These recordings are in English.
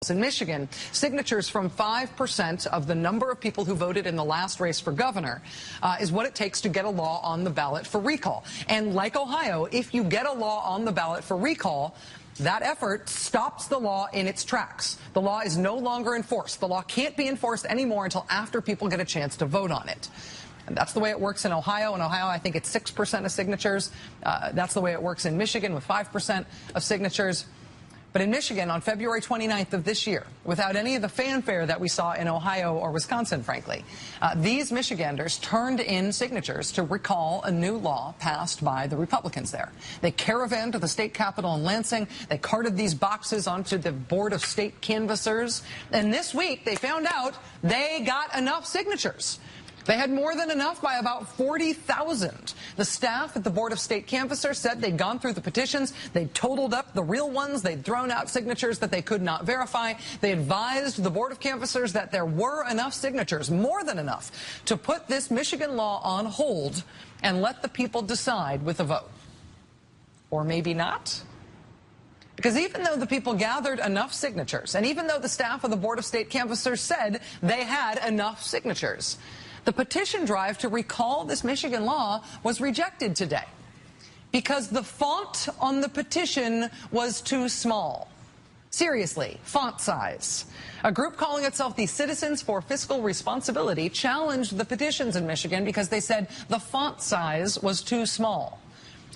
In Michigan, signatures from 5% of the number of people who voted in the last race for governor is what it takes to get a law on the ballot for recall. And like Ohio, if you get a law on the ballot for recall, that effort stops the law in its tracks. The law is no longer enforced. The law can't be enforced anymore until after people get a chance to vote on it. And that's the way it works in Ohio. In Ohio, I think it's 6% of signatures. That's the way it works in Michigan with 5% of signatures. But in Michigan, on February 29th of this year, without any of the fanfare that we saw in Ohio or Wisconsin, frankly, these Michiganders turned in signatures to recall a new law passed by the Republicans there. They caravanned to the state capitol in Lansing. They carted these boxes onto the Board of State canvassers. And this week, they found out they got enough signatures. They had more than enough by about 40,000. The staff at the Board of State canvassers said they'd gone through the petitions, they'd totaled up the real ones, they'd thrown out signatures that they could not verify. They advised the Board of Canvassers that there were enough signatures, more than enough, to put this Michigan law on hold and let the people decide with a vote. Or maybe not. Because even though the people gathered enough signatures, and even though the staff of the Board of State canvassers said they had enough signatures, the petition drive to recall this Michigan law was rejected today because the font on the petition was too small. Seriously, font size. A group calling itself the Citizens for Fiscal Responsibility challenged the petitions in Michigan because they said the font size was too small.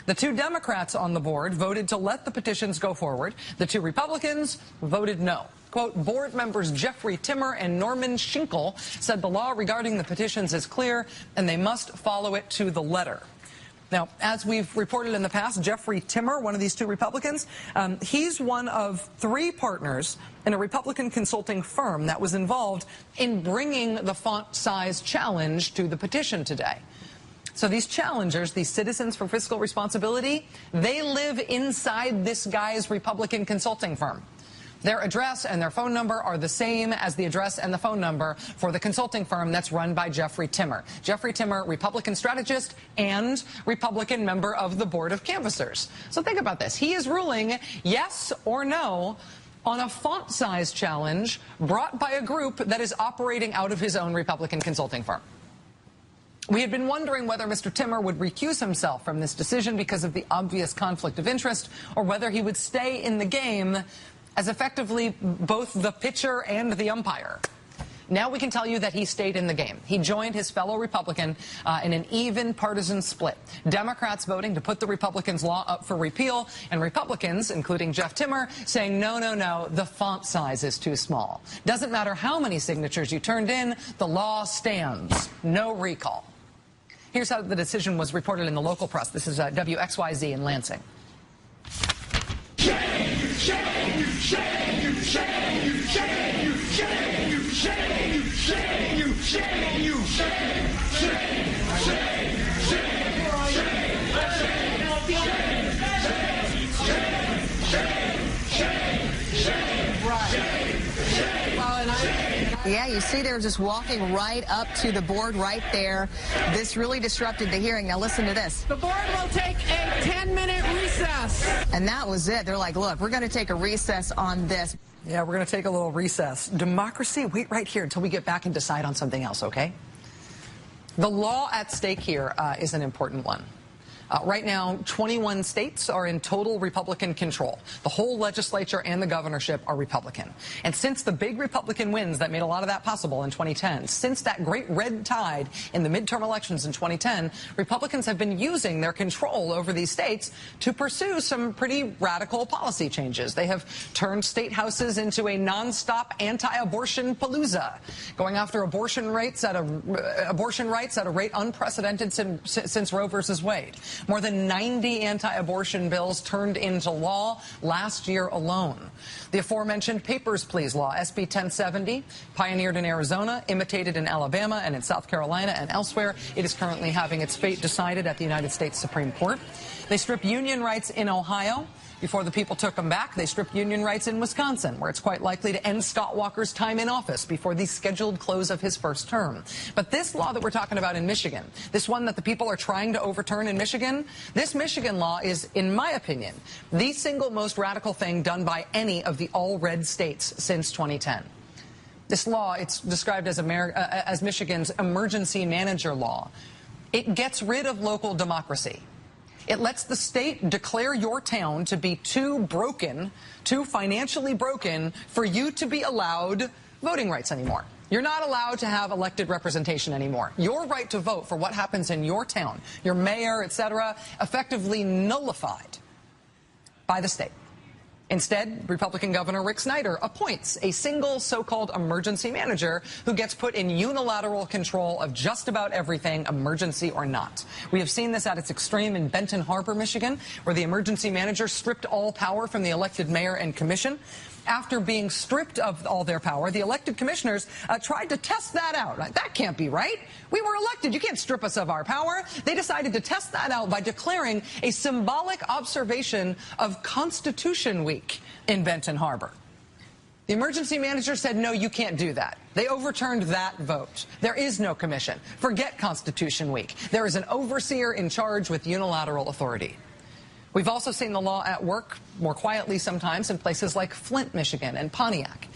The two Democrats on the board voted to let the petitions go forward. The two Republicans voted no. Quote, board members Jeffrey Timmer and Norman Schinkel said the law regarding the petitions is clear and they must follow it to the letter. Now, as we've reported in the past, Jeffrey Timmer, one of these two Republicans, he's one of three partners in a Republican consulting firm that was involved in bringing the font size challenge to the petition today. So these challengers, these Citizens for Fiscal Responsibility, they live inside this guy's Republican consulting firm. Their address and their phone number are the same as the address and the phone number for the consulting firm that's run by Jeffrey Timmer. Jeffrey Timmer, Republican strategist and Republican member of the Board of Canvassers. So think about this. He is ruling yes or no on a font size challenge brought by a group that is operating out of his own Republican consulting firm. We had been wondering whether Mr. Timmer would recuse himself from this decision because of the obvious conflict of interest, or whether he would stay in the game as effectively both the pitcher and the umpire. Now we can tell you that he stayed in the game. He joined his fellow Republican in an even partisan split. Democrats voting to put the Republicans' law up for repeal, and Republicans, including Jeff Timmer, saying, no, no, no, the font size is too small. Doesn't matter how many signatures you turned in, the law stands. No recall. Here's how the decision was reported in the local press. This is WXYZ in Lansing. Shame, shame, shame, shame, shame, shame, shame, shame, shame, Yeah, you see they're just walking right up to the board right there. This really disrupted the hearing. Now listen to this. The board will take a 10-minute recess. And that was it. They're like, look, we're going to take a recess on this. Yeah, we're going to take a little recess. Democracy, wait right here until we get back and decide on something else, okay? The law at stake here is an important one. Right now, 21 states are in total Republican control. The whole legislature and the governorship are Republican. And since the big Republican wins that made a lot of that possible in 2010, since that great red tide in the midterm elections in 2010, Republicans have been using their control over these states to pursue some pretty radical policy changes. They have turned state houses into a nonstop anti-abortion palooza, going after abortion rights at a rate unprecedented since Roe versus Wade. More than 90 anti-abortion bills turned into law last year alone. The aforementioned Papers, Please law, SB 1070, pioneered in Arizona, imitated in Alabama and in South Carolina and elsewhere. It is currently having its fate decided at the United States Supreme Court. They strip union rights in Ohio. Before the people took them back, they stripped union rights in Wisconsin, where it's quite likely to end Scott Walker's time in office before the scheduled close of his first term. But this law that we're talking about in Michigan, this one that the people are trying to overturn in Michigan, this Michigan law is, in my opinion, the single most radical thing done by any of the all-red states since 2010. This law, it's described as Michigan's Emeregency Manager Law. It gets rid of local democracy. It lets the state declare your town to be too broken, too financially broken, for you to be allowed voting rights anymore. You're not allowed to have elected representation anymore. Your right to vote for what happens in your town, your mayor, etc., effectively nullified by the state. Instead, Republican Governor Rick Snyder appoints a single so-called emergency manager who gets put in unilateral control of just about everything, emergency or not. We have seen this at its extreme in Benton Harbor, Michigan, where the emergency manager stripped all power from the elected mayor and commission. After being stripped of all their power, the elected commissioners tried to test that out. That can't be right. We were elected. You can't strip us of our power. They decided to test that out by declaring a symbolic observation of Constitution Week in Benton Harbor. The emergency manager said, no, you can't do that. They overturned that vote. There is no commission. Forget Constitution Week. There is an overseer in charge with unilateral authority. We've also seen the law at work more quietly sometimes in places like Flint, Michigan, and Pontiac.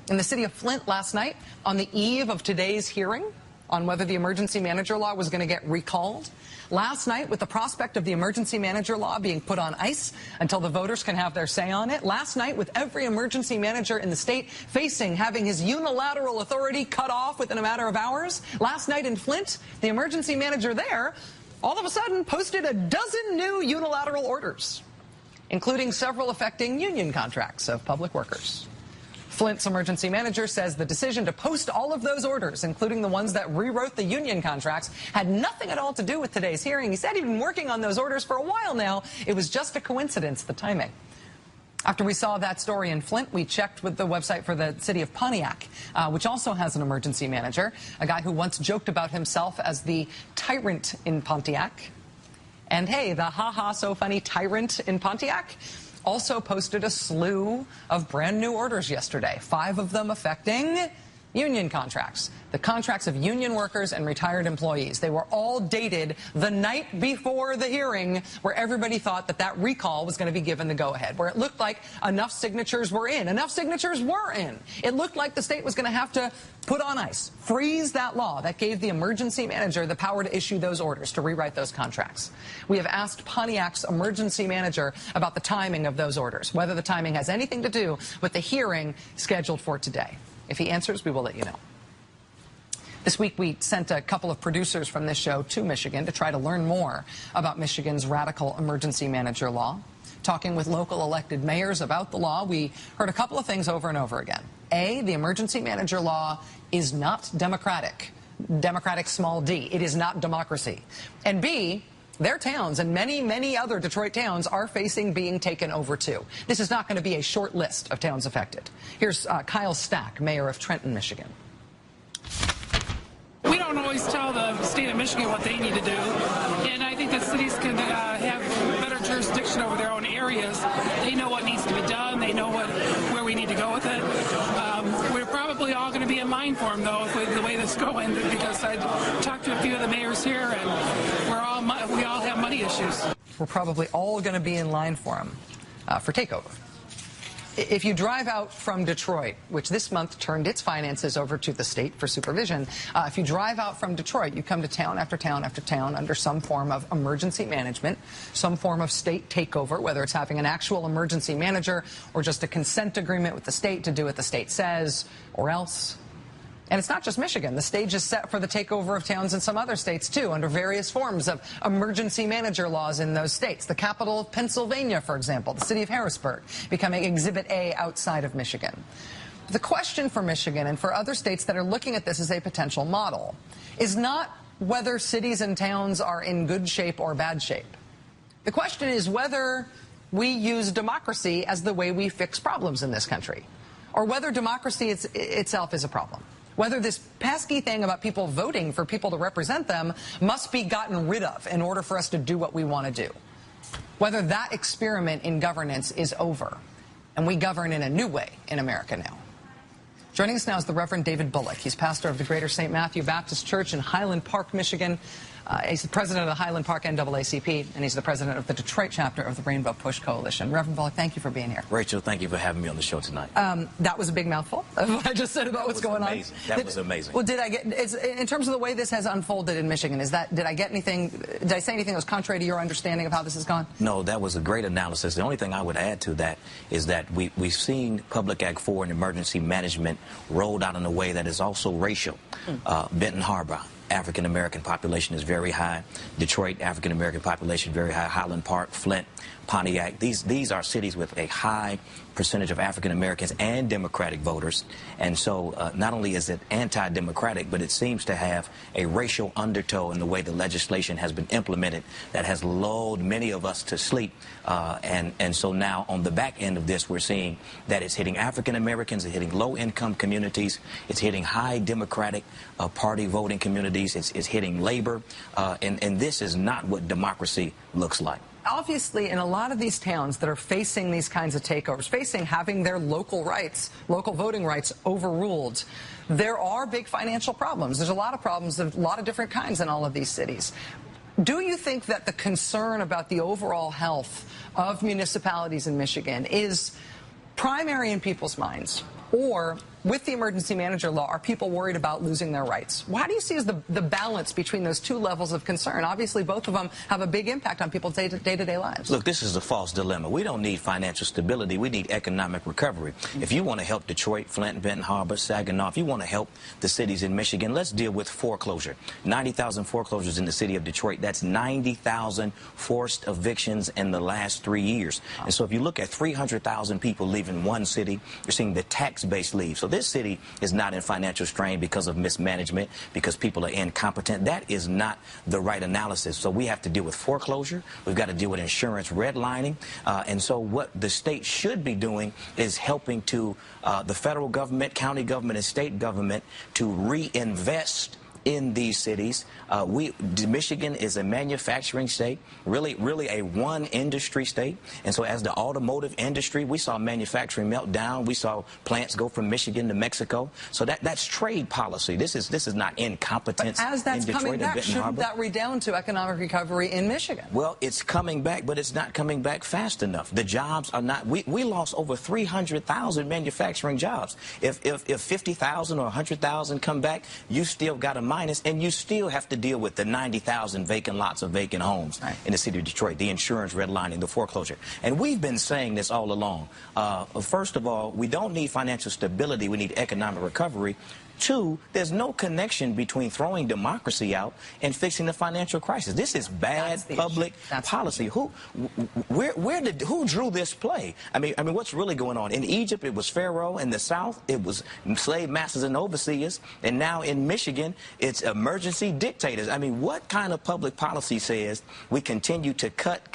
In the city of Flint last night, on the eve of today's hearing on whether the emergency manager law was going to get recalled, last night, with the prospect of the emergency manager law being put on ice until the voters can have their say on it, last night, with every emergency manager in the state facing having his unilateral authority cut off within a matter of hours, last night in Flint, the emergency manager there all of a sudden posted a dozen new unilateral orders, including several affecting union contracts of public workers. Flint's emergency manager says the decision to post all of those orders, including the ones that rewrote the union contracts, had nothing at all to do with today's hearing. He said he'd been working on those orders for a while now. It was just a coincidence, the timing. After we saw that story in Flint, we checked with the website for the city of Pontiac, which also has an emergency manager, a guy who once joked about himself as the tyrant in Pontiac. And hey, the ha-ha so funny tyrant in Pontiac also posted a slew of brand new orders yesterday, 5 of them affecting union contracts, the contracts of union workers and retired employees. They were all dated the night before the hearing, where everybody thought that that recall was going to be given the go-ahead, where it looked like enough signatures were in. Enough signatures were in. It looked like the state was going to have to put on ice, freeze that law that gave the emergency manager the power to issue those orders, to rewrite those contracts. We have asked Pontiac's emergency manager about the timing of those orders, whether the timing has anything to do with the hearing scheduled for today. If he answers, we will let you know. This week, we sent a couple of producers from this show to Michigan to try to learn more about Michigan's radical emergency manager law. Talking with local elected mayors about the law, we heard a couple of things over and over again. A, the emergency manager law is not democratic. Democratic small d. It is not democracy. And B, their towns and many, many other Detroit towns are facing being taken over, too. This is not going to be a short list of towns affected. Here's Kyle Stack, mayor of Trenton, Michigan. We don't always tell the state of Michigan what they need to do, and I think that cities can have better jurisdiction over their own areas. They know what needs to be done. They know where we need to go with it. We're probably all going to be in line for them, though, with the way this is going, because I talked to a few of the mayors here, and we all have money issues. We're probably all going to be in line for them for takeover. If you drive out from Detroit, which this month turned its finances over to the state for supervision, if you drive out from Detroit, you come to town after town after town under some form of emergency management, some form of state takeover, whether it's having an actual emergency manager or just a consent agreement with the state to do what the state says or else. And it's not just Michigan. The stage is set for the takeover of towns in some other states, too, under various forms of emergency manager laws in those states. The capital of Pennsylvania, for example, the city of Harrisburg, becoming Exhibit A outside of Michigan. The question for Michigan and for other states that are looking at this as a potential model is not whether cities and towns are in good shape or bad shape. The question is whether we use democracy as the way we fix problems in this country, or whether democracy itself is a problem. Whether this pesky thing about people voting for people to represent them must be gotten rid of in order for us to do what we want to do. whether that experiment in governance is over and we govern in a new way in America now. Joining us now is the Reverend David Bullock. He's pastor of the Greater St. Matthew Baptist Church in Highland Park, Michigan. He's the president of the Highland Park NAACP, and he's the president of the Detroit chapter of the Rainbow Push Coalition. Reverend Bullock, thank you for being here. Rachel, thank you for having me on the show tonight. That was a big mouthful of what I just said about what's going on. That was amazing. Well, in terms of the way this has unfolded in Michigan, did I say anything that was contrary to your understanding of how this has gone? No, that was a great analysis. The only thing I would add to that is that we've seen Public Act 4 and emergency management rolled out in a way that is also racial. Benton Harbor, African-American population is very high. Detroit, African-American population very high. Highland Park, Flint, Pontiac. These are cities with a high percentage of African-Americans and Democratic voters. And so not only is it anti-democratic, but it seems to have a racial undertow in the way the legislation has been implemented that has lulled many of us to sleep. And so now on the back end of this, we're seeing that it's hitting African-Americans, it's hitting low-income communities, it's hitting high Democratic Party voting communities, it's hitting labor, and this is not what democracy looks like. Obviously, in a lot of these towns that are facing these kinds of takeovers, facing having their local voting rights overruled, there are big financial problems. There's a lot of problems of a lot of different kinds in all of these cities. Do you think that the concern about the overall health of municipalities in Michigan is primary in people's minds? Or, with the Emergency Manager Law, are people worried about losing their rights? How do you see as the balance between those two levels of concern? Obviously, both of them have a big impact on people's day-to-day lives. Look, this is a false dilemma. We don't need financial stability. We need economic recovery. If you want to help Detroit, Flint, Benton Harbor, Saginaw, if you want to help the cities in Michigan, let's deal with foreclosure. 90,000 foreclosures in the city of Detroit. That's 90,000 forced evictions in the last 3 years. And so if you look at 300,000 people leaving one city, you're seeing the tax-based leave. So this city is not in financial strain because of mismanagement, because people are incompetent. That is not the right analysis. So we have to deal with foreclosure. We've got to deal with insurance redlining. And so what the state should be doing is helping to the federal government, county government, and state government to reinvest in these cities. Michigan is a manufacturing state, really a one industry state. And so as the automotive industry, we saw manufacturing melt down. We saw plants go from Michigan to Mexico. So that's trade policy. This is not incompetence. But as that's in Detroit coming back, shouldn't that redound to economic recovery in Michigan? Well, it's coming back, but it's not coming back fast enough. The jobs are not. We lost over 300,000 manufacturing jobs. If 50,000 or 100,000 come back, you still got a minus, and you still have to deal with the 90,000 vacant lots of vacant homes in the city of Detroit, the insurance redlining, the foreclosure. And we've been saying this all along. First of all, we don't need financial stability. We need economic recovery. Two, there's no connection between throwing democracy out and fixing the financial crisis. This is bad public policy. Who drew this play? I mean, what's really going on? In Egypt, it was Pharaoh. In the South, it was slave masters and overseers. And now in Michigan, it's emergency dictators. I mean, what kind of public policy says we continue to cut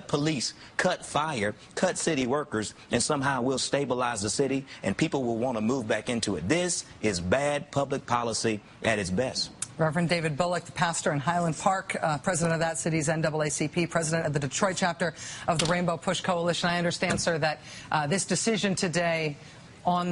police, cut fire, cut city workers, and somehow we'll stabilize the city and people will want to move back into it? This is bad public policy at its best. Reverend David Bullock, the pastor in Highland Park, president of that city's NAACP, president of the Detroit chapter of the Rainbow Push Coalition. I understand, sir, that this decision today on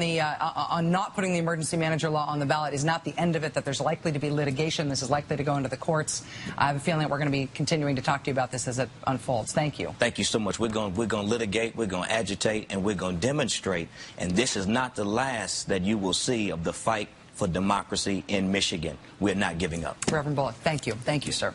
not putting the Emergency Manager Law on the ballot is not the end of it, that there's likely to be litigation. This is likely to go into the courts. I have a feeling that we're going to be continuing to talk to you about this as it unfolds. Thank you. Thank you so much. We're going to litigate, we're going to agitate, and we're going to demonstrate. And this is not the last that you will see of the fight for democracy in Michigan. We're not giving up. Reverend Bullock, thank you. Thank you, sir.